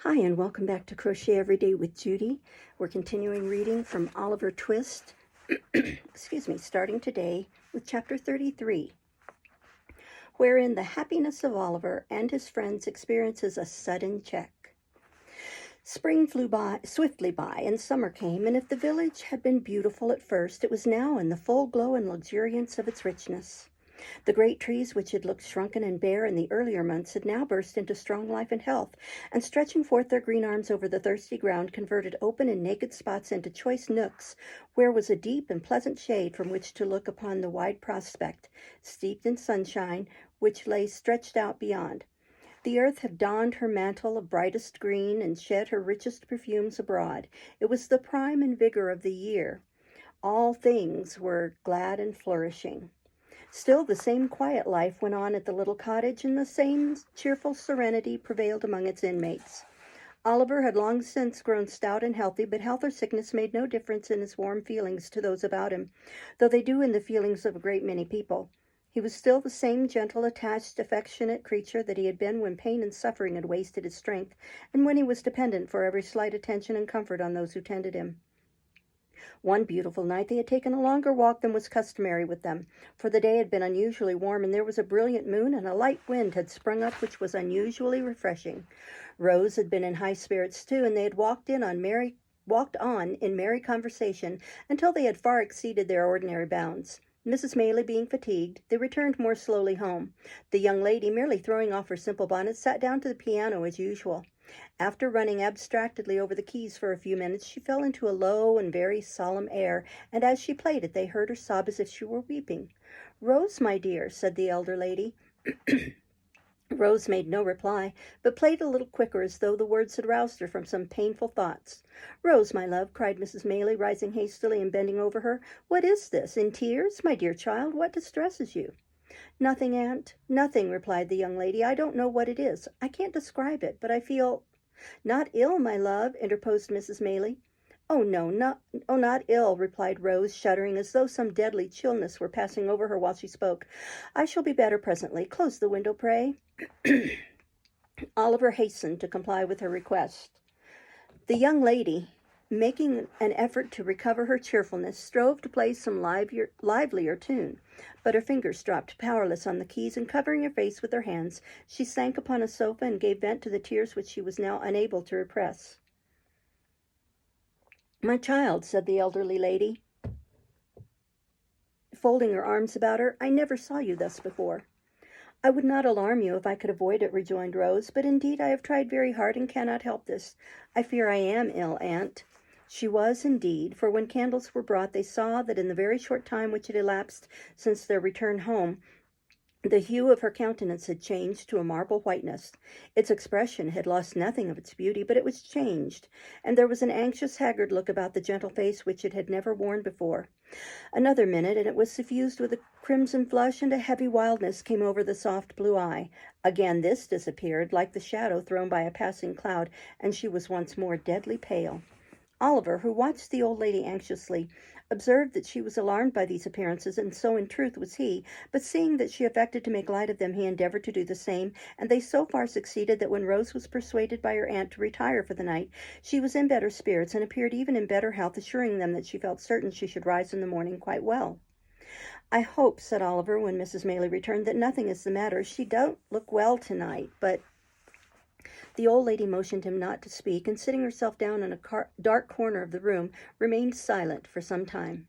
Hi, and welcome back to Crochet Every Day with Judy. We're continuing reading from Oliver Twist, starting today with chapter 33, wherein the happiness of Oliver and his friends experiences a sudden check. Spring flew swiftly by, and summer came, and if the village had been beautiful at first, it was now in the full glow and luxuriance of its richness. The great trees, which had looked shrunken and bare in the earlier months, had now burst into strong life and health, and stretching forth their green arms over the thirsty ground, converted open and naked spots into choice nooks, where was a deep and pleasant shade from which to look upon the wide prospect, steeped in sunshine, which lay stretched out beyond. The earth had donned her mantle of brightest green and shed her richest perfumes abroad. It was the prime and vigor of the year. All things were glad and flourishing. Still the same quiet life went on at the little cottage, and the same cheerful serenity prevailed among its inmates. Oliver had long since grown stout and healthy, but health or sickness made no difference in his warm feelings to those about him, though they do in the feelings of a great many people. He was still the same gentle, attached, affectionate creature that he had been when pain and suffering had wasted his strength, and when he was dependent for every slight attention and comfort on those who tended him. One beautiful night they had taken a longer walk than was customary with them, for the day had been unusually warm, and there was a brilliant moon, and a light wind had sprung up which was unusually refreshing. Rose had been in high spirits too, and they had walked on in merry conversation until they had far exceeded their ordinary bounds. Mrs. Maylie being fatigued, they returned more slowly home. The young lady, merely throwing off her simple bonnet, sat down to the piano as usual. After running abstractedly over the keys for a few minutes, she fell into a low and very solemn air, and as she played it, they heard her sob as if she were weeping. "Rose, my dear," said the elder lady. Rose made no reply, but played a little quicker, as though the words had roused her from some painful thoughts. "Rose, my love," cried Mrs. Maylie, rising hastily and bending over her, "what is this? In tears? My dear child, what distresses you?" "Nothing, aunt, nothing," replied the young lady. "I don't know what it is. I can't describe it, but I feel—" "Not ill, my love," interposed Mrs. Maylie. "Oh, no, not ill," replied Rose, shuddering as though some deadly chillness were passing over her while she spoke. "I shall be better presently. Close the window, pray." Oliver hastened to comply with her request. The young lady, making an effort to recover her cheerfulness, strove to play some livelier tune, but her fingers dropped powerless on the keys, and covering her face with her hands, she sank upon a sofa and gave vent to the tears which she was now unable to repress. "My child," said the elderly lady, folding her arms about her, "I never saw you thus before." "I would not alarm you if I could avoid it," rejoined Rose, "but indeed I have tried very hard and cannot help this. I fear I am ill, aunt." She was indeed, for when candles were brought, they saw that in the very short time which had elapsed since their return home, the hue of her countenance had changed to a marble whiteness. Its expression had lost nothing of its beauty, but it was changed, and there was an anxious, haggard look about the gentle face which it had never worn before. Another minute, and it was suffused with a crimson flush, and a heavy wildness came over the soft blue eye. Again this disappeared, like the shadow thrown by a passing cloud, and she was once more deadly pale. Oliver, who watched the old lady anxiously, observed that she was alarmed by these appearances, and so in truth was he, but seeing that she affected to make light of them, he endeavored to do the same, and they so far succeeded that when Rose was persuaded by her aunt to retire for the night, she was in better spirits, and appeared even in better health, assuring them that she felt certain she should rise in the morning quite well. "I hope," said Oliver, when Mrs. Maylie returned, "that nothing is the matter. She don't look well tonight, but—" The old lady motioned him not to speak, and sitting herself down in a dark corner of the room, remained silent for some time.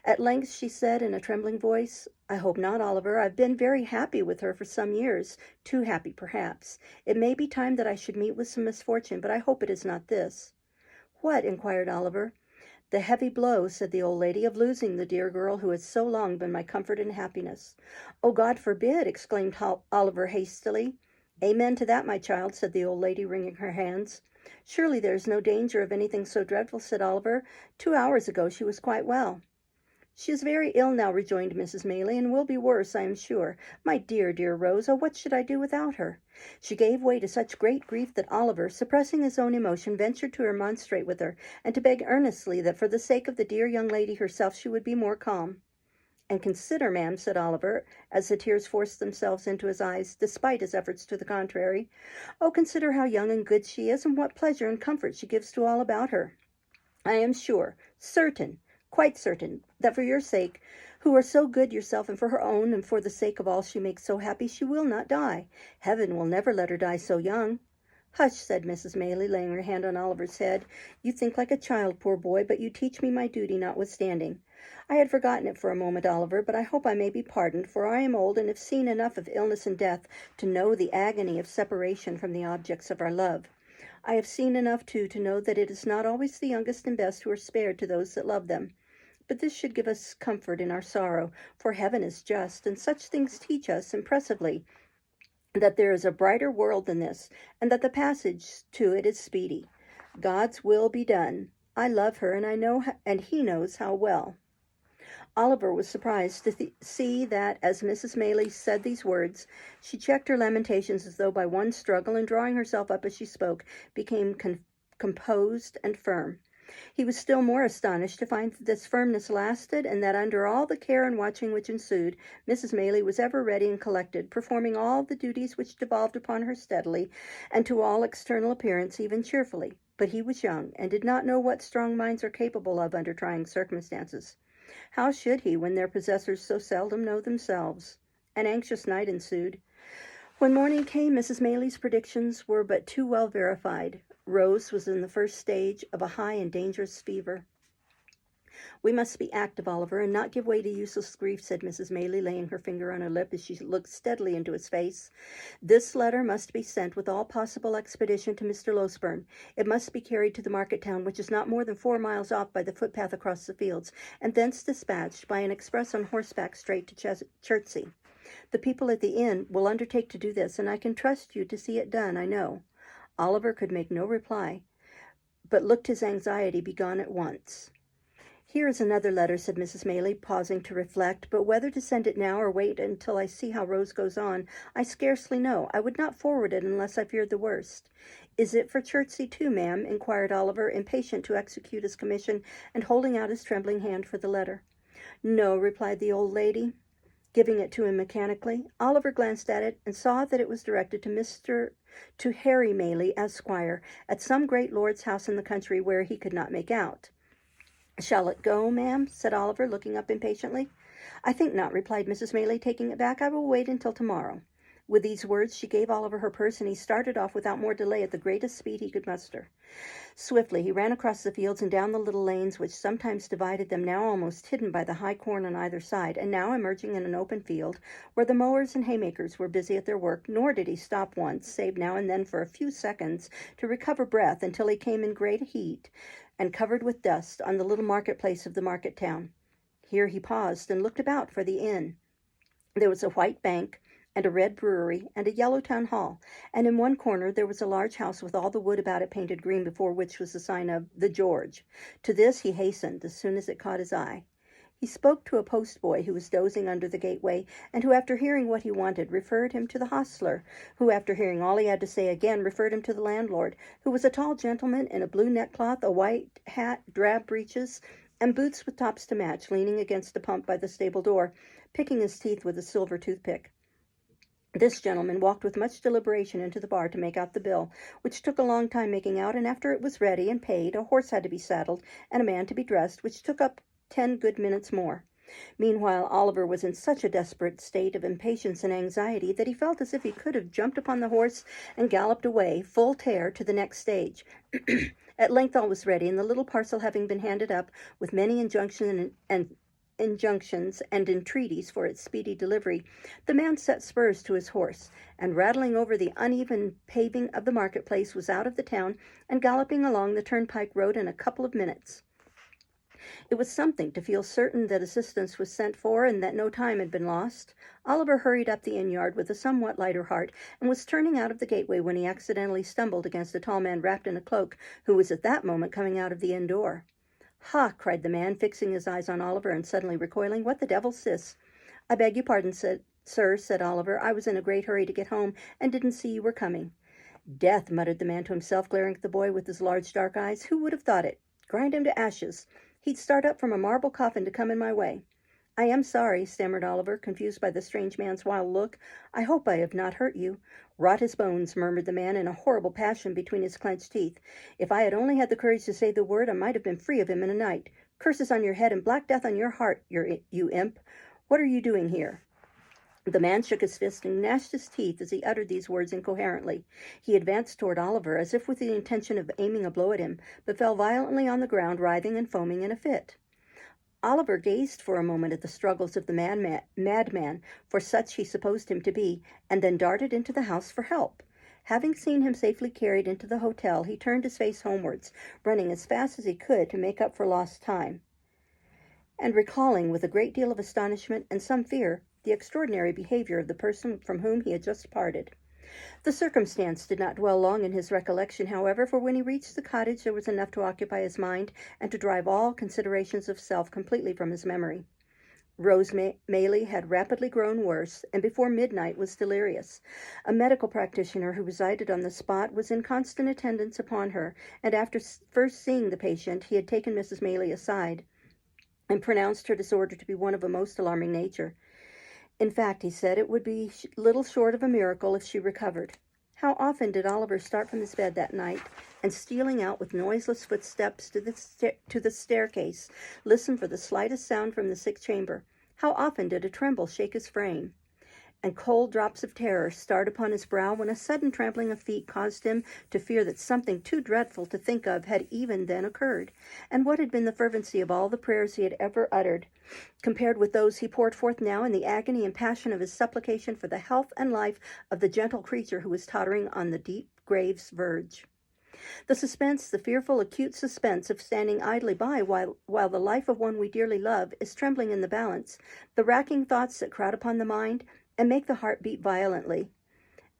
At length she said in a trembling voice, "I hope not, Oliver. I've been very happy with her for some years, too happy perhaps. It may be time that I should meet with some misfortune, but I hope it is not this." "What?" inquired Oliver. "The heavy blow," said the old lady, "of losing the dear girl who has so long been my comfort and happiness." "Oh, God forbid!" exclaimed Oliver hastily. "Amen to that, my child," said the old lady, wringing her hands. "Surely there is no danger of anything so dreadful," said Oliver. "2 hours ago she was quite well." "She is very ill now," rejoined Mrs. Maylie, "and will be worse, I am sure. My dear, dear Rose, oh, what should I do without her?" She gave way to such great grief that Oliver, suppressing his own emotion, ventured to remonstrate with her, and to beg earnestly that for the sake of the dear young lady herself she would be more calm. And consider, ma'am, said Oliver, as the tears forced themselves into his eyes, despite his efforts to the contrary. Oh, consider how young and good she is, and what pleasure and comfort she gives to all about her. I am sure, certain, quite certain, that for your sake, who are so good yourself, and for her own, and for the sake of all she makes so happy, she will not die. Heaven will never let her die so young. Hush, said Mrs. Maylie, laying her hand on Oliver's head. You think like a child, poor boy, but you teach me my duty notwithstanding. I had forgotten it for a moment, Oliver, but I hope I may be pardoned, for I am old and have seen enough of illness and death to know the agony of separation from the objects of our love. I have seen enough, too, to know that it is not always the youngest and best who are spared to those that love them. But this should give us comfort in our sorrow, for heaven is just, and such things teach us impressively that there is a brighter world than this, and that the passage to it is speedy. God's will be done. I love her, and I know, and he knows how well. Oliver was surprised to see that, as Mrs. Maylie said these words, she checked her lamentations as though by one struggle, and drawing herself up as she spoke, became composed and firm. He was still more astonished to find that this firmness lasted, and that under all the care and watching which ensued, Mrs. Maylie was ever ready and collected, performing all the duties which devolved upon her steadily, and to all external appearance even cheerfully. But he was young, and did not know what strong minds are capable of under trying circumstances. How should he, when their possessors so seldom know themselves? An anxious night ensued. When morning came, Mrs. Maylie's predictions were but too well verified. Rose was in the first stage of a high and dangerous fever. We must be active, Oliver, and not give way to useless grief, said Mrs. Maylie, laying her finger on her lip as she looked steadily into his face. This letter must be sent with all possible expedition to Mr. Losberne. It must be carried to the market town, which is not more than 4 miles off by the footpath across the fields, and thence dispatched by an express on horseback straight to Chertsey. The people at the inn will undertake to do this, and I can trust you to see it done, I know. Oliver could make no reply, but looked his anxiety begone at once. Here is another letter, said Mrs. Maylie, pausing to reflect, but whether to send it now or wait until I see how Rose goes on, I scarcely know. I would not forward it unless I feared the worst. Is it for Chertsey too, ma'am? Inquired Oliver, impatient to execute his commission, and holding out his trembling hand for the letter. No, replied the old lady, giving it to him mechanically. Oliver glanced at it and saw that it was directed to Harry Maylie, Esquire, at some great lord's house in the country where he could not make out. Shall it go, ma'am? Said Oliver, looking up impatiently. I think not, replied Mrs. Maylie, taking it back. I will wait until tomorrow. With these words, she gave Oliver her purse, and he started off without more delay at the greatest speed he could muster. Swiftly he ran across the fields and down the little lanes which sometimes divided them, now almost hidden by the high corn on either side, and now emerging in an open field where the mowers and haymakers were busy at their work, nor did he stop once, save now and then for a few seconds, to recover breath, until he came in great heat and covered with dust on the little marketplace of the market town. Here he paused and looked about for the inn. There was a white bank and a red brewery and a yellow town hall, and in one corner there was a large house with all the wood about it painted green, before which was the sign of the George. To this he hastened as soon as it caught his eye. He spoke to a postboy who was dozing under the gateway, and who, after hearing what he wanted, referred him to the hostler, who, after hearing all he had to say again, referred him to the landlord, who was a tall gentleman in a blue neckcloth, a white hat, drab breeches, and boots with tops to match, leaning against a pump by the stable door, picking his teeth with a silver toothpick. This gentleman walked with much deliberation into the bar to make out the bill, which took a long time making out, and after it was ready and paid, a horse had to be saddled and a man to be dressed, which took up 10 good minutes more. Meanwhile, Oliver was in such a desperate state of impatience and anxiety that he felt as if he could have jumped upon the horse and galloped away, full tear, to the next stage. At length all was ready, and the little parcel having been handed up, with many injunctions and entreaties for its speedy delivery, the man set spurs to his horse, and rattling over the uneven paving of the marketplace, was out of the town and galloping along the turnpike road in a couple of minutes. It was something to feel certain that assistance was sent for, and that no time had been lost. Oliver hurried up the inn yard with a somewhat lighter heart, and was turning out of the gateway when he accidentally stumbled against a tall man wrapped in a cloak, who was at that moment coming out of the inn door. Ha! Cried the man, fixing his eyes on Oliver and suddenly recoiling. What the devil's this? I beg your pardon, sir, said Oliver. I was in a great hurry to get home, and didn't see you were coming. Death, muttered the man to himself, glaring at the boy with his large dark eyes. Who would have thought it? Grind him to ashes. He'd start up from a marble coffin to come in my way. I am sorry, stammered Oliver, confused by the strange man's wild look. I hope I have not hurt you. Rot his bones, murmured the man in a horrible passion between his clenched teeth. If I had only had the courage to say the word, I might have been free of him in a night. Curses on your head and black death on your heart, you imp. What are you doing here? The man shook his fist and gnashed his teeth as he uttered these words incoherently. He advanced toward Oliver as if with the intention of aiming a blow at him, but fell violently on the ground, writhing and foaming in a fit. Oliver gazed for a moment at the struggles of the madman, for such he supposed him to be, and then darted into the house for help. Having seen him safely carried into the hotel, he turned his face homewards, running as fast as he could to make up for lost time, and recalling with a great deal of astonishment and some fear the extraordinary behavior of the person from whom he had just parted. The circumstance did not dwell long in his recollection, however, for when he reached the cottage there was enough to occupy his mind and to drive all considerations of self completely from his memory. Rose Maylie had rapidly grown worse, and before midnight was delirious. A medical practitioner who resided on the spot was in constant attendance upon her, and after first seeing the patient, he had taken Mrs. Maylie aside and pronounced her disorder to be one of a most alarming nature. In fact, he said, it would be little short of a miracle if she recovered. How often did Oliver start from his bed that night, and stealing out with noiseless footsteps to the staircase, listen for the slightest sound from the sick chamber? How often did a tremble shake his frame, and cold drops of terror start upon his brow when a sudden trampling of feet caused him to fear that something too dreadful to think of had even then occurred? And what had been the fervency of all the prayers he had ever uttered, compared with those he poured forth now in the agony and passion of his supplication for the health and life of the gentle creature who was tottering on the deep grave's verge? The suspense, the fearful, acute suspense of standing idly by while the life of one we dearly love is trembling in the balance, the racking thoughts that crowd upon the mind and make the heart beat violently,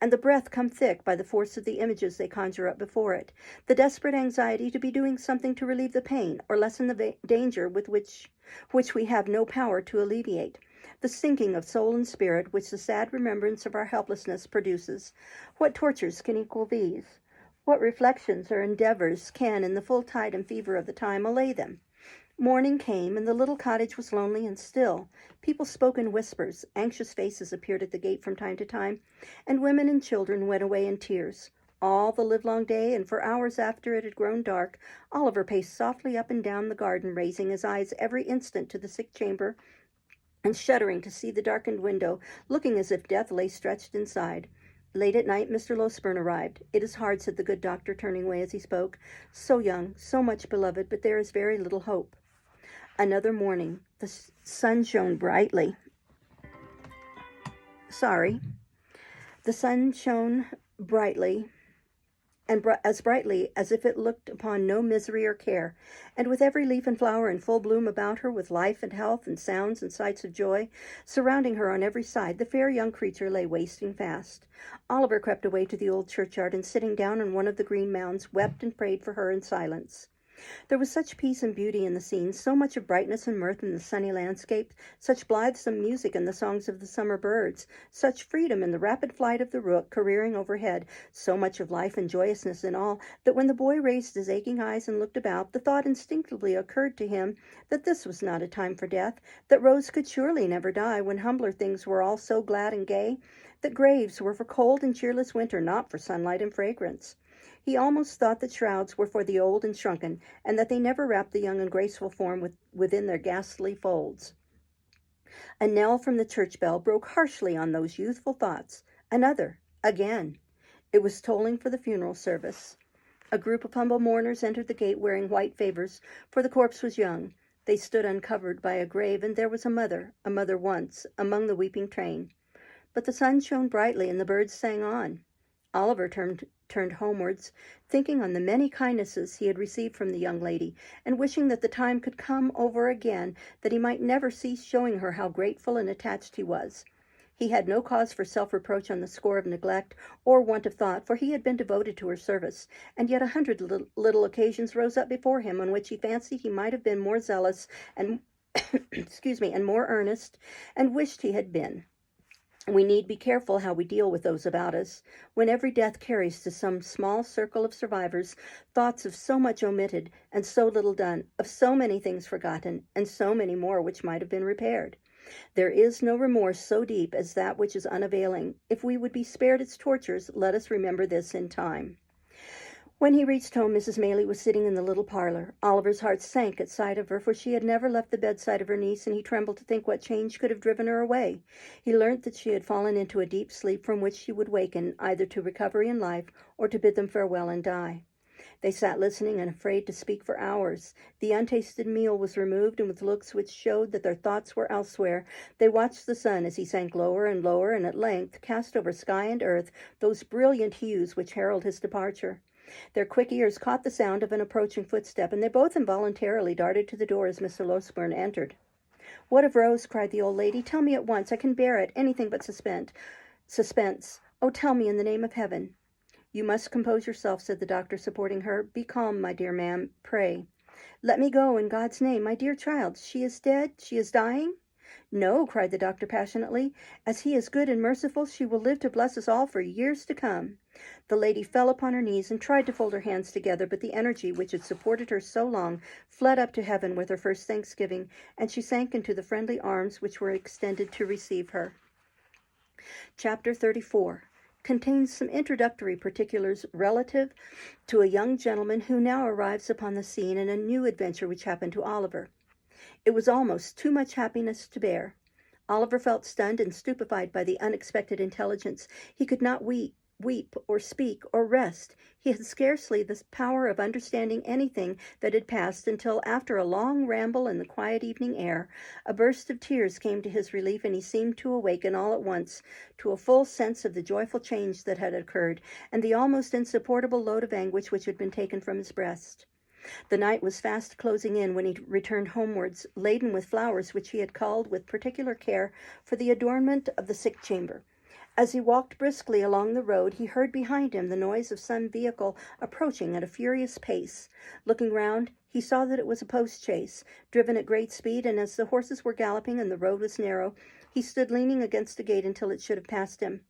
and the breath come thick by the force of the images they conjure up before it, the desperate anxiety to be doing something to relieve the pain or lessen the danger with which we have no power to alleviate, the sinking of soul and spirit which the sad remembrance of our helplessness produces. What tortures can equal these? What reflections or endeavors can, in the full tide and fever of the time, allay them? Morning came, and the little cottage was lonely and still. People spoke in whispers, anxious faces appeared at the gate from time to time, and women and children went away in tears. All the livelong day, and for hours after it had grown dark, Oliver paced softly up and down the garden, raising his eyes every instant to the sick chamber, and shuddering to see the darkened window, looking as if death lay stretched inside. Late at night, Mr. Losberne arrived. It is hard, said the good doctor, turning away as he spoke. So young, so much beloved, but there is very little hope. Another morning, the sun shone brightly. The sun shone brightly, and as brightly as if it looked upon no misery or care, and with every leaf and flower in full bloom about her, with life and health and sounds and sights of joy surrounding her on every side, the fair young creature lay wasting fast. Oliver crept away to the old churchyard, and sitting down on one of the green mounds, wept and prayed for her in silence. There was such peace and beauty in the scene, so much of brightness and mirth in the sunny landscape, such blithesome music in the songs of the summer birds, such freedom in the rapid flight of the rook careering overhead, so much of life and joyousness in all, that when the boy raised his aching eyes and looked about, the thought instinctively occurred to him that this was not a time for death, that Rose could surely never die when humbler things were all so glad and gay, that graves were for cold and cheerless winter, not for sunlight and fragrance. He almost thought that shrouds were for the old and shrunken, and that they never wrapped the young and graceful form within their ghastly folds. A knell from the church bell broke harshly on those youthful thoughts. Another, again. It was tolling for the funeral service. A group of humble mourners entered the gate wearing white favors, for the corpse was young. They stood uncovered by a grave, and there was a mother once, among the weeping train. But the sun shone brightly, and the birds sang on. Oliver turned homewards, thinking on the many kindnesses he had received from the young lady, and wishing that the time could come over again, that he might never cease showing her how grateful and attached he was. He had no cause for self-reproach on the score of neglect or want of thought, for he had been devoted to her service, and yet 100 little occasions rose up before him on which he fancied he might have been more zealous and and more earnest, and wished he had been. We need be careful how we deal with those about us, when every death carries to some small circle of survivors thoughts of so much omitted and so little done, of so many things forgotten, and so many more which might have been repaired. There is no remorse so deep as that which is unavailing. If we would be spared its tortures, let us remember this in time. When he reached home, Mrs. Maylie was sitting in the little parlor. Oliver's heart sank at sight of her, for she had never left the bedside of her niece, and he trembled to think what change could have driven her away. He learnt that she had fallen into a deep sleep from which she would waken, either to recovery in life or to bid them farewell and die. They sat listening and afraid to speak for hours. The untasted meal was removed, and with looks which showed that their thoughts were elsewhere, they watched the sun as he sank lower and lower, and at length cast over sky and earth those brilliant hues which herald his departure. Their quick ears caught the sound of an approaching footstep, and they both involuntarily darted to the door as Mr. Losberne entered. "What of Rose?" cried the old lady. "Tell me at once. I can bear it. Anything but suspense. Oh, tell me in the name of heaven." "You must compose yourself," said the doctor, supporting her. "Be calm, my dear ma'am. Pray." "Let me go, in God's name. My dear child, she is dead? She is dying?" "No," cried the doctor passionately. "As he is good and merciful, she will live to bless us all for years to come." The lady fell upon her knees and tried to fold her hands together, but the energy which had supported her so long fled up to heaven with her first thanksgiving, and she sank into the friendly arms which were extended to receive her. Chapter 34 contains some introductory particulars relative to a young gentleman who now arrives upon the scene in a new adventure which happened to Oliver. It was almost too much happiness to bear. Oliver felt stunned and stupefied by the unexpected intelligence. He could not weep or speak or rest. He had scarcely the power of understanding anything that had passed until, after a long ramble in the quiet evening air, a burst of tears came to his relief, and he seemed to awaken all at once to a full sense of the joyful change that had occurred, and the almost insupportable load of anguish which had been taken from his breast. The night was fast closing in when he returned homewards, laden with flowers which he had culled with particular care for the adornment of the sick chamber. As he walked briskly along the road, he heard behind him the noise of some vehicle approaching at a furious pace. Looking round, he saw that it was a post-chaise, driven at great speed, and as the horses were galloping and the road was narrow, he stood leaning against the gate until it should have passed him.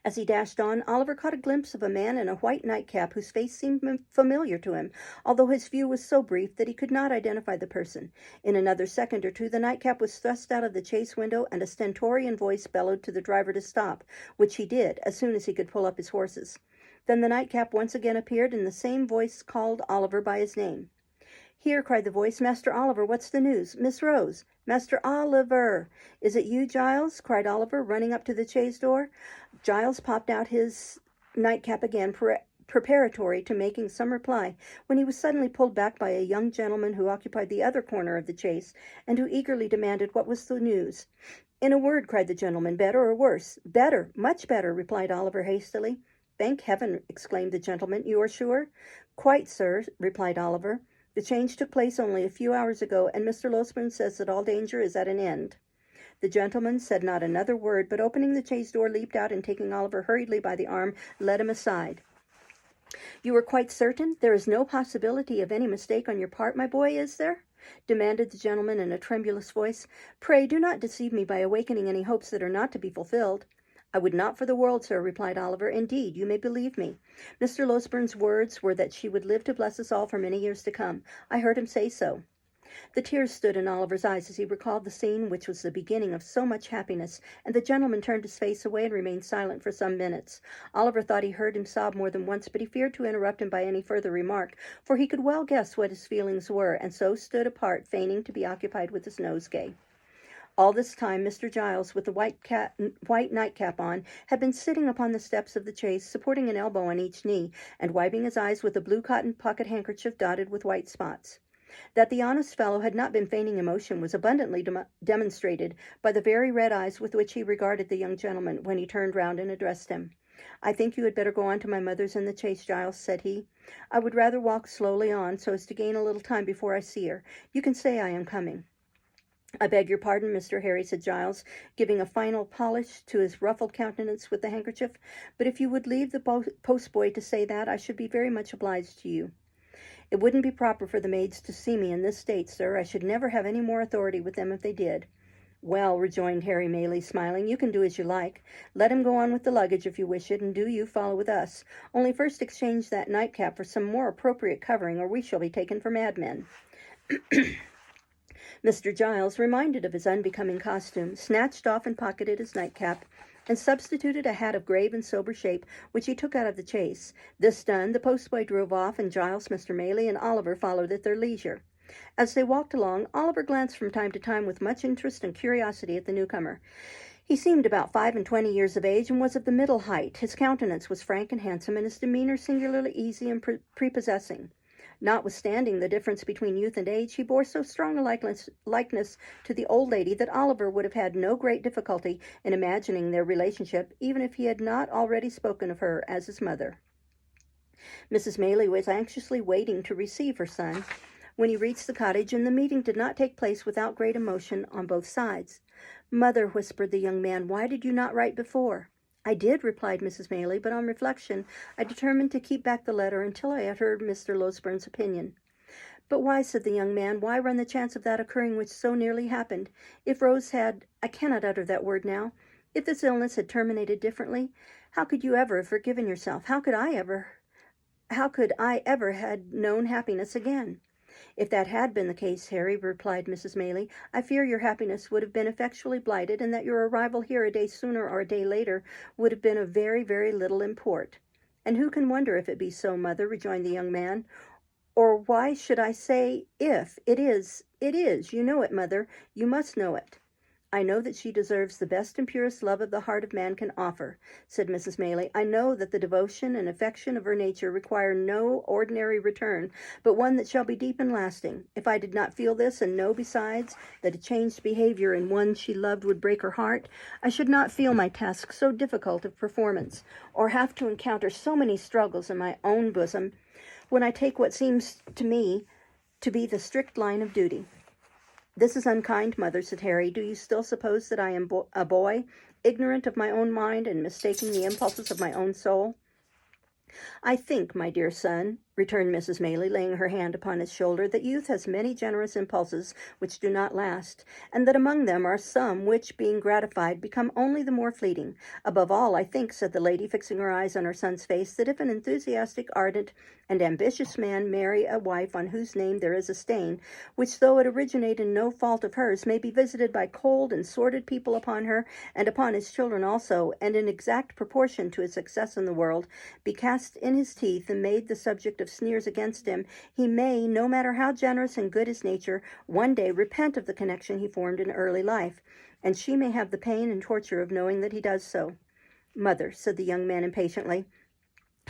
As he dashed on, Oliver caught a glimpse of a man in a white nightcap whose face seemed familiar to him, although his view was so brief that he could not identify the person. In another second or two, the nightcap was thrust out of the chaise window, and a stentorian voice bellowed to the driver to stop, which he did as soon as he could pull up his horses. Then the nightcap once again appeared, and the same voice called Oliver by his name. "Here," cried the voice, "Master Oliver, what's the news? Miss Rose! Master Oliver! Is it you, Giles?" cried Oliver, running up to the chaise door. Giles popped out his nightcap again, preparatory to making some reply, when he was suddenly pulled back by a young gentleman who occupied the other corner of the chaise, and who eagerly demanded what was the news. "In a word," cried the gentleman, "better or worse?" "Better, much better," replied Oliver hastily. "Thank heaven!" exclaimed the gentleman. "You are sure?" "Quite, sir," replied Oliver. "The change took place only a few hours ago, and Mr. Losberne says that all danger is at an end." The gentleman said not another word, but opening the chaise door, leaped out, and taking Oliver hurriedly by the arm, led him aside. "You are quite certain? There is no possibility of any mistake on your part, my boy, is there?" demanded the gentleman in a tremulous voice. "Pray do not deceive me by awakening any hopes that are not to be fulfilled." "I would not for the world, sir," replied Oliver. "Indeed, you may believe me. Mr. Losberne's words were that she would live to bless us all for many years to come. I heard him say so." The tears stood in Oliver's eyes as he recalled the scene which was the beginning of so much happiness, and the gentleman turned his face away and remained silent for some minutes. Oliver thought he heard him sob more than once, but he feared to interrupt him by any further remark, for he could well guess what his feelings were, and so stood apart, feigning to be occupied with his nosegay. All this time Mr. Giles, with the white nightcap on, had been sitting upon the steps of the chaise, supporting an elbow on each knee, and wiping his eyes with a blue cotton pocket handkerchief dotted with white spots. That the honest fellow had not been feigning emotion was abundantly demonstrated by the very red eyes with which he regarded the young gentleman when he turned round and addressed him. "I think you had better go on to my mother's in the chaise, Giles," said he. "I would rather walk slowly on, so as to gain a little time before I see her. You can say I am coming." "I beg your pardon, Mr. Harry," said Giles, giving a final polish to his ruffled countenance with the handkerchief, "but if you would leave the postboy to say that, I should be very much obliged to you." "It wouldn't be proper for the maids to see me in this state, sir. I should never have any more authority with them if they did." "Well," rejoined Harry Maylie, smiling, "you can do as you like. Let him go on with the luggage if you wish it, and do you follow with us. Only first exchange that nightcap for some more appropriate covering, or we shall be taken for madmen." Mr. Giles, reminded of his unbecoming costume, snatched off and pocketed his nightcap, and substituted a hat of grave and sober shape, which he took out of the chaise. This done, the postboy drove off, and Giles, Mr. Maylie, and Oliver followed at their leisure. As they walked along, Oliver glanced from time to time with much interest and curiosity at the newcomer. He seemed about 25 years of age, and was of the middle height. His countenance was frank and handsome, and his demeanor singularly easy and prepossessing. Notwithstanding the difference between youth and age, he bore so strong a likeness to the old lady that Oliver would have had no great difficulty in imagining their relationship, even if he had not already spoken of her as his mother. Mrs. Maylie was anxiously waiting to receive her son when he reached the cottage, and the meeting did not take place without great emotion on both sides. "Mother," whispered the young man, "why did you not write before?" "I did," replied Mrs. Maylie, "but on reflection I determined to keep back the letter until I had heard Mr. Losburn's opinion." "But why," said the young man, "why run the chance of that occurring which so nearly happened? If Rose had—I cannot utter that word now—if this illness had terminated differently, how could you ever have forgiven yourself? How could I ever had known happiness again?" "If that had been the case, Harry," replied Mrs. Maylie, "I fear your happiness would have been effectually blighted, and that your arrival here a day sooner or a day later would have been of very, very little import." "And who can wonder if it be so, mother?" rejoined the young man. "Or why should I say if? It is. You know it, mother. You must know it." "I know that she deserves the best and purest love of the heart of man can offer," said Mrs. Maylie. "I know that the devotion and affection of her nature require no ordinary return, but one that shall be deep and lasting. If I did not feel this, and know besides that a changed behavior in one she loved would break her heart, I should not feel my task so difficult of performance, or have to encounter so many struggles in my own bosom, when I take what seems to me to be the strict line of duty." "This is unkind, mother," said Harry. "Do you still suppose that I am a boy, ignorant of my own mind and mistaking the impulses of my own soul?" "I think, my dear son," returned Mrs. Maylie, laying her hand upon his shoulder, "that youth has many generous impulses which do not last, and that among them are some which, being gratified, become only the more fleeting. Above all, I think," said the lady, fixing her eyes on her son's face, "that if an enthusiastic, ardent, and ambitious man marry a wife on whose name there is a stain, which, though it originate in no fault of hers, may be visited by cold and sordid people upon her, and upon his children also, and in exact proportion to his success in the world, be cast in his teeth and made the subject of sneers against him, he may, no matter how generous and good his nature, one day repent of the connection he formed in early life, and she may have the pain and torture of knowing that he does so." "Mother," said the young man impatiently,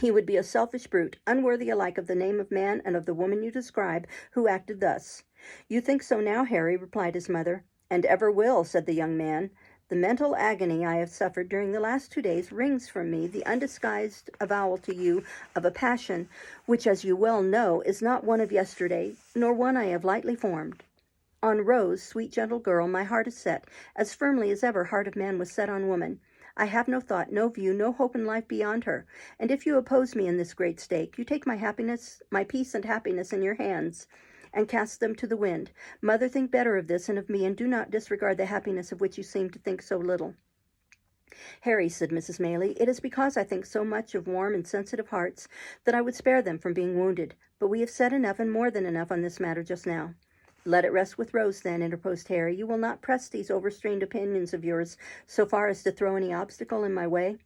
"he would be a selfish brute, unworthy alike of the name of man and of the woman you describe, who acted thus." "You think so now, Harry," replied his mother. "And ever will," said the young man. "The mental agony I have suffered during the last 2 days wrings from me the undisguised avowal to you of a passion which, as you well know, is not one of yesterday, nor one I have lightly formed. On Rose, sweet gentle girl, my heart is set, as firmly as ever heart of man was set on woman. I have no thought, no view, no hope in life beyond her, and if you oppose me in this great stake, you take my happiness, my peace and happiness in your hands, and cast them to the wind. Mother, think better of this and of me, and do not disregard the happiness of which you seem to think so little." "Harry," said Mrs. Maylie, "it is because I think so much of warm and sensitive hearts that I would spare them from being wounded. But we have said enough and more than enough on this matter just now." "Let it rest with Rose, then," interposed Harry. "You will not press these overstrained opinions of yours so far as to throw any obstacle in my way?"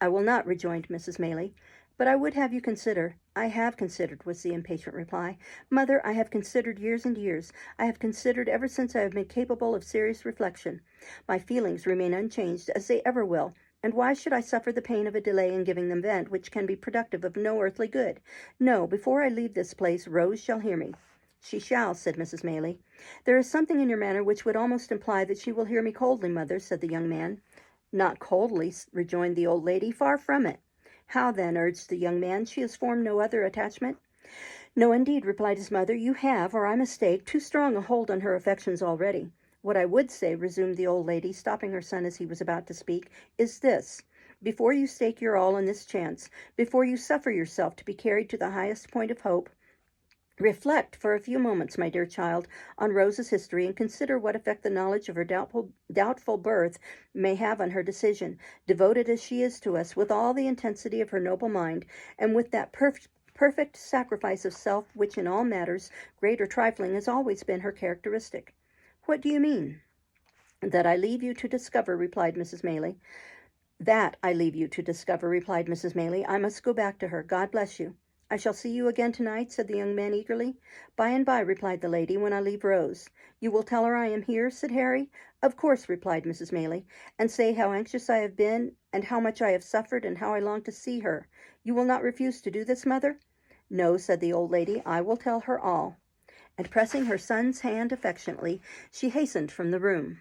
"I will not," rejoined Mrs. Maylie. "But I would have you consider—" "I have considered," was the impatient reply. "Mother, I have considered years and years. I have considered ever since I have been capable of serious reflection. My feelings remain unchanged, as they ever will, and why should I suffer the pain of a delay in giving them vent, which can be productive of no earthly good? No, before I leave this place, Rose shall hear me." "She shall," said Mrs. Maylie. "There is something in your manner which would almost imply that she will hear me coldly, mother," said the young man. "Not coldly," rejoined the old lady. "Far from it." "How then?" urged the young man. "She has formed no other attachment?" "No, indeed," replied his mother. "You have, or I mistake, too strong a hold on her affections already. What I would say," resumed the old lady, stopping her son as he was about to speak, "is this. Before you stake your all on this chance, before you suffer yourself to be carried to the highest point of hope, reflect for a few moments, my dear child, on Rose's history, and consider what effect the knowledge of her doubtful birth may have on her decision. Devoted as she is to us, with all the intensity of her noble mind, and with that perfect sacrifice of self which in all matters, great or trifling, has always been her characteristic." What do you mean? That I leave you to discover, replied Mrs. Maylie. That I leave you to discover, replied Mrs. Maylie. I must go back to her. God bless you. I shall see you again tonight, said the young man eagerly. By and by, replied the lady, when I leave Rose. You will tell her I am here, said Harry. Of course, replied Mrs. Maylie, and say how anxious I have been, and how much I have suffered, and how I long to see her. You will not refuse to do this, mother? No, said the old lady, I will tell her all. And pressing her son's hand affectionately, she hastened from the room.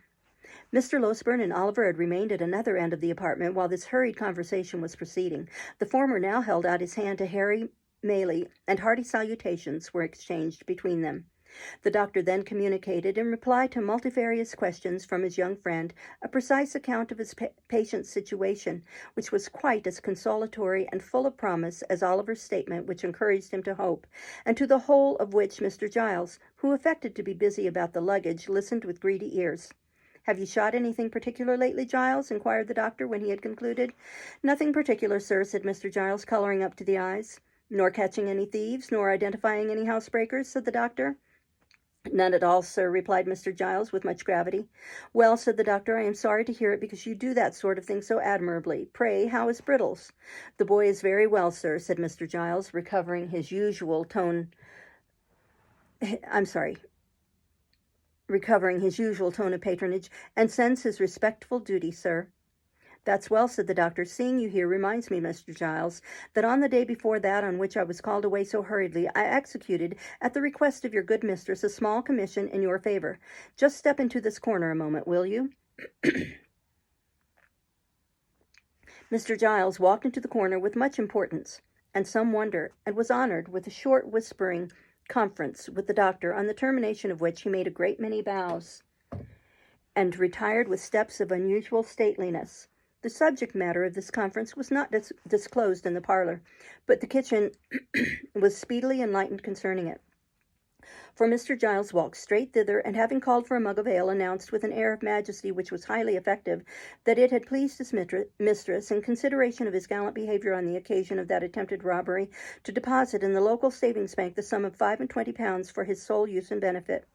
Mr. Losberne and Oliver had remained at another end of the apartment while this hurried conversation was proceeding. The former now held out his hand to Harry Maylie, and hearty salutations were exchanged between them. The doctor then communicated, in reply to multifarious questions from his young friend, a precise account of his patient's situation, which was quite as consolatory and full of promise as Oliver's statement, which encouraged him to hope, and to the whole of which Mr. Giles, who affected to be busy about the luggage, listened with greedy ears. Have you shot anything particular lately, Giles? Inquired the doctor when he had concluded. Nothing particular, sir, said Mr. Giles, coloring up to the eyes. Nor catching any thieves, nor identifying any housebreakers, said the doctor. None at all, sir, replied Mr. Giles with much gravity. Well, said the doctor, I am sorry to hear it, because you do that sort of thing so admirably. Pray, how is Brittles? The boy is very well, sir, said Mr. Giles, recovering his usual tone of patronage, and sends his respectful duty, sir. That's well, said the doctor. Seeing you here reminds me, Mr. Giles, that on the day before that on which I was called away so hurriedly, I executed, at the request of your good mistress, a small commission in your favor. Just step into this corner a moment, will you? Mr. Giles walked into the corner with much importance and some wonder, and was honored with a short whispering conference with the doctor, on the termination of which he made a great many bows and retired with steps of unusual stateliness. The subject matter of this conference was not disclosed in the parlor, but the kitchen was speedily enlightened concerning it. For Mr. Giles walked straight thither, and having called for a mug of ale, announced with an air of majesty which was highly effective that it had pleased his mistress, in consideration of his gallant behavior on the occasion of that attempted robbery, to deposit in the local savings bank the sum of £25 for his sole use and benefit.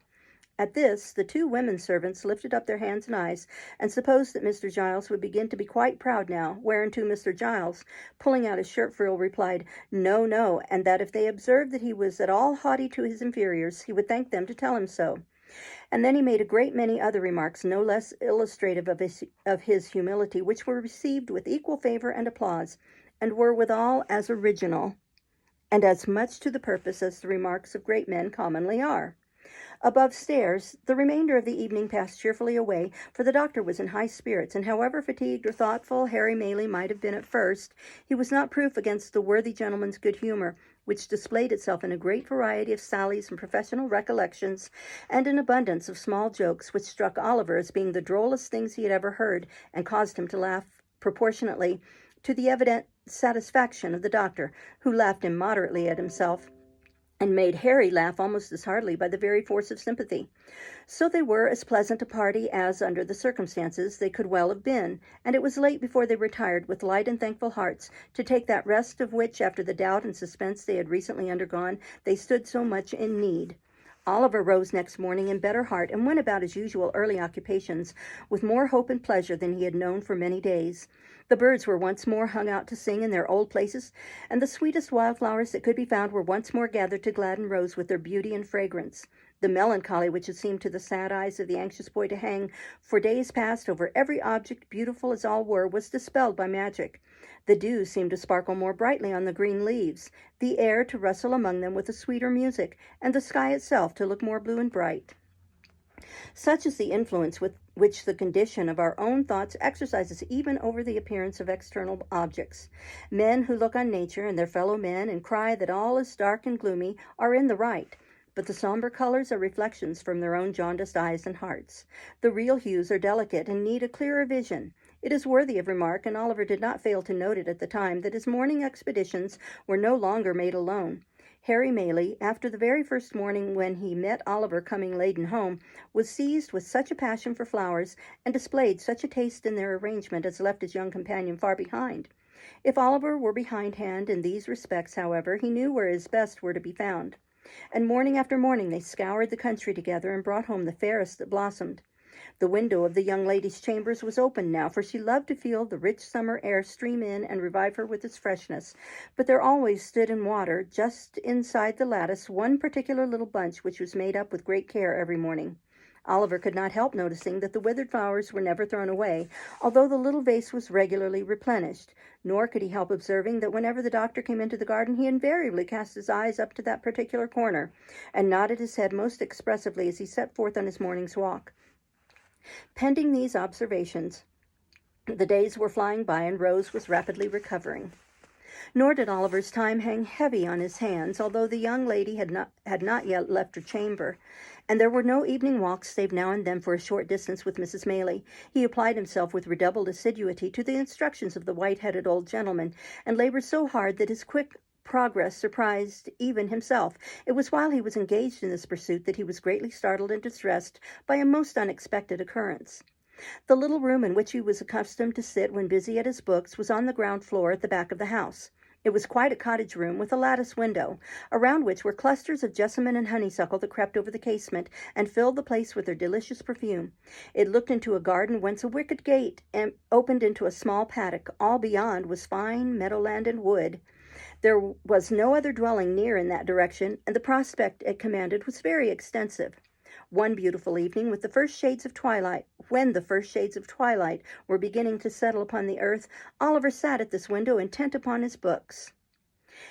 At this, the two women servants lifted up their hands and eyes, and supposed that Mr. Giles would begin to be quite proud now, whereunto Mr. Giles, pulling out his shirt frill, replied, No, no, and that if they observed that he was at all haughty to his inferiors, he would thank them to tell him so. And then he made a great many other remarks, no less illustrative of his humility, which were received with equal favor and applause, and were withal as original and as much to the purpose as the remarks of great men commonly are. Above stairs, the remainder of the evening passed cheerfully away, for the doctor was in high spirits, and however fatigued or thoughtful Harry Maylie might have been at first, he was not proof against the worthy gentleman's good humour, which displayed itself in a great variety of sallies and professional recollections, and an abundance of small jokes, which struck Oliver as being the drollest things he had ever heard, and caused him to laugh proportionately to the evident satisfaction of the doctor, who laughed immoderately at himself, and made Harry laugh almost as heartily by the very force of sympathy. So they were as pleasant a party as, under the circumstances, they could well have been, and it was late before they retired with light and thankful hearts to take that rest of which, after the doubt and suspense they had recently undergone, they stood so much in need. Oliver rose next morning in better heart, and went about his usual early occupations with more hope and pleasure than he had known for many days. The birds were once more hung out to sing in their old places, and the sweetest wildflowers that could be found were once more gathered to gladden Rose with their beauty and fragrance. The melancholy which had seemed to the sad eyes of the anxious boy to hang for days past over every object, beautiful as all were, was dispelled by magic. The dew seemed to sparkle more brightly on the green leaves, the air to rustle among them with a sweeter music, and the sky itself to look more blue and bright. Such is the influence with which the condition of our own thoughts exercises even over the appearance of external objects. Men who look on nature and their fellow men and cry that all is dark and gloomy are in the right, but the somber colors are reflections from their own jaundiced eyes and hearts. The real hues are delicate and need a clearer vision. It is worthy of remark, and Oliver did not fail to note it at the time, that his morning expeditions were no longer made alone. Harry Maylie, after the very first morning when he met Oliver coming laden home, was seized with such a passion for flowers, and displayed such a taste in their arrangement as left his young companion far behind. If Oliver were behindhand in these respects, however, he knew where his best were to be found. And morning after morning they scoured the country together and brought home the fairest that blossomed. The window of the young lady's chambers was open now, for she loved to feel the rich summer air stream in and revive her with its freshness. But there always stood in water, just inside the lattice, one particular little bunch which was made up with great care every morning. Oliver could not help noticing that the withered flowers were never thrown away, although the little vase was regularly replenished. Nor could he help observing that whenever the doctor came into the garden, he invariably cast his eyes up to that particular corner, and nodded his head most expressively as he set forth on his morning's walk. Pending these observations, the days were flying by, and Rose was rapidly recovering. Nor did Oliver's time hang heavy on his hands, although the young lady had not yet left her chamber, and there were no evening walks save now and then for a short distance with Mrs. Maylie. He applied himself with redoubled assiduity to the instructions of the white-headed old gentleman, and labored so hard that his quick progress surprised even himself. It was while he was engaged in this pursuit that he was greatly startled and distressed by a most unexpected occurrence. The little room in which he was accustomed to sit when busy at his books was on the ground floor at the back of the house. It was quite a cottage room with a lattice window, around which were clusters of jessamine and honeysuckle that crept over the casement and filled the place with their delicious perfume. It looked into a garden whence a wicket gate opened into a small paddock. All beyond was fine meadowland and wood. There was no other dwelling near in that direction, and the prospect it commanded was very extensive. One beautiful evening, when the first shades of twilight were beginning to settle upon the earth, Oliver sat at this window intent upon his books.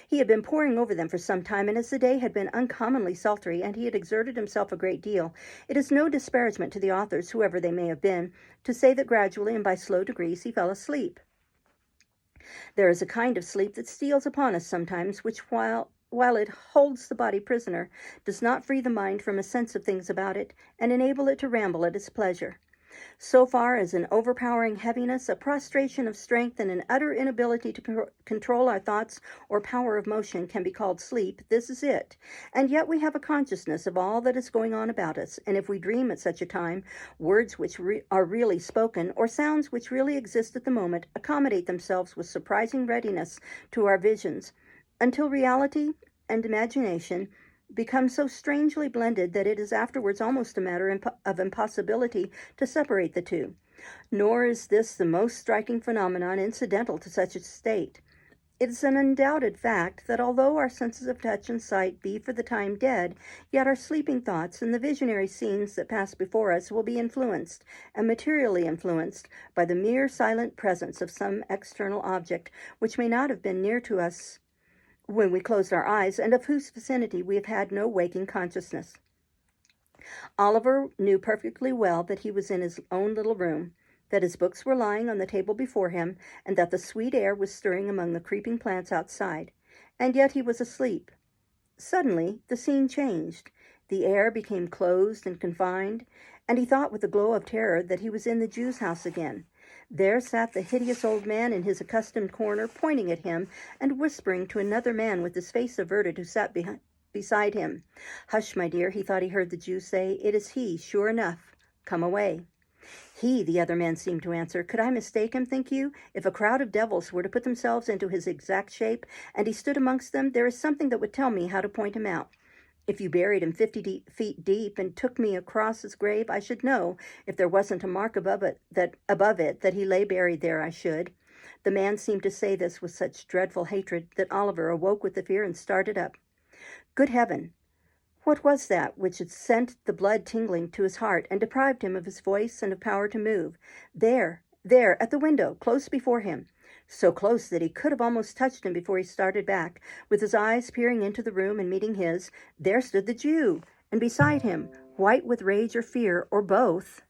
He had been poring over them for some time, and as the day had been uncommonly sultry, and he had exerted himself a great deal, it is no disparagement to the authors, whoever they may have been, to say that gradually and by slow degrees he fell asleep. There is a kind of sleep that steals upon us sometimes, which, while it holds the body prisoner, does not free the mind from a sense of things about it, and enable it to ramble at its pleasure. So far as an overpowering heaviness, a prostration of strength, and an utter inability to control our thoughts or power of motion can be called sleep, this is it. And yet we have a consciousness of all that is going on about us, and if we dream at such a time, words which are really spoken, or sounds which really exist at the moment, accommodate themselves with surprising readiness to our visions, until reality and imagination become so strangely blended that it is afterwards almost a matter of impossibility to separate the two. Nor is this the most striking phenomenon incidental to such a state. It is an undoubted fact that although our senses of touch and sight be for the time dead, yet our sleeping thoughts and the visionary scenes that pass before us will be influenced, and materially influenced, by the mere silent presence of some external object which may not have been near to us when we closed our eyes, and of whose vicinity we have had no waking consciousness. Oliver knew perfectly well that he was in his own little room, that his books were lying on the table before him, and that the sweet air was stirring among the creeping plants outside, and yet he was asleep. Suddenly the scene changed. The air became closed and confined, and he thought with a glow of terror that he was in the Jew's house again. There sat the hideous old man in his accustomed corner, pointing at him and whispering to another man with his face averted who sat beside him. "Hush, my dear," he thought he heard the Jew say. "It is he, sure enough. Come away." "He," the other man seemed to answer. "Could I mistake him, think you? If a crowd of devils were to put themselves into his exact shape, and he stood amongst them, there is something that would tell me how to point him out. If you buried him 50 feet deep and took me across his grave, I should know. If there wasn't a mark above it that he lay buried there, I should." The man seemed to say this with such dreadful hatred that Oliver awoke with the fear and started up. Good heaven! What was that which had sent the blood tingling to his heart and deprived him of his voice and of power to move? There, at the window, close before him. So close that he could have almost touched him before he started back. With his eyes peering into the room and meeting his, there stood the Jew, and beside him, white with rage or fear, or both,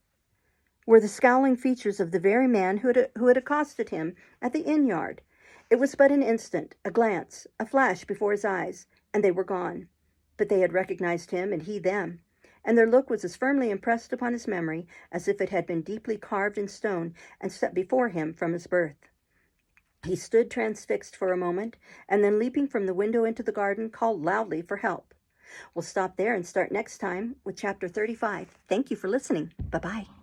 were the scowling features of the very man who had accosted him at the inn-yard. It was but an instant, a glance, a flash before his eyes, and they were gone. But they had recognized him, and he them, and their look was as firmly impressed upon his memory as if it had been deeply carved in stone and set before him from his birth. He stood transfixed for a moment, and then leaping from the window into the garden, called loudly for help. We'll stop there and start next time with Chapter 35. Thank you for listening. Bye-bye.